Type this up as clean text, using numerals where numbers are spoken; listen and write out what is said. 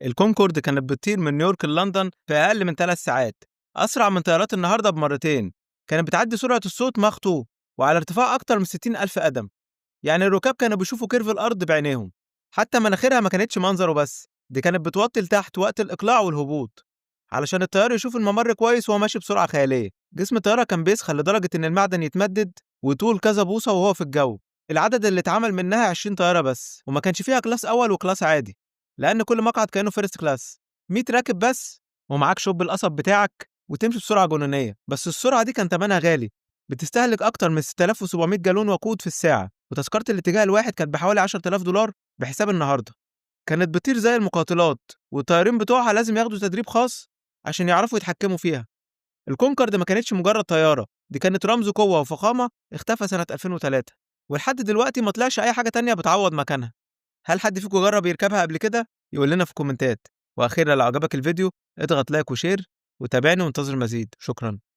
الكونكورد كانت بتطير من نيويورك لندن في أقل من 3 ساعات، أسرع من طيارات النهاردة بمرتين. كانت بتعدي سرعة الصوت ماخ 2 وعلى ارتفاع أكتر من 60,000 قدم. يعني الركاب كانوا بيشوفوا كيرف الأرض بعينيهم. حتى مناخيرها ما كانتش منظر وبس، دي كانت بتوطي لتحت وقت الإقلاع والهبوط علشان الطيار يشوف الممر كويس وهو ماشي بسرعة خيالية. جسم الطيارة كان بيسخن لدرجة إن المعدن يتمدد وطول كذا بوصة وهو في الجو. العدد اللي اتعمل منها 20 طيارة بس، وما كانش فيها كلاس أول وكلاس عادي، لأن كل مقعد كأنه فيرست كلاس. 100 راكب بس، ومعاك شوب القصب بتاعك، وتمشي بسرعة جنونية. بس السرعة دي كان تمنها غالي، بتستهلك أكتر من 6700 جالون وقود في الساعة، وتذكرة الاتجاه الواحد كانت بحوالي 10,000 دولار بحساب النهاردة. كانت بتطير زي المقاتلات، والطيارين بتوعها لازم ياخدوا تدريب خاص عشان يعرفوا يتحكموا فيها. الكونكورد ما كانتش مجرد طيارة، دي كانت رمز قوة وفخامة اختفى سنة 2003، ولحد دلوقتي ما طلعش أي حاجة تانية بتعوض مكانها. هل حد فيكم جرب يركبها قبل كده؟ يقول لنا في الكومنتات. وأخيرا لو عجبك الفيديو اضغط لايك وشير، وتابعني وانتظر مزيد. شكرا.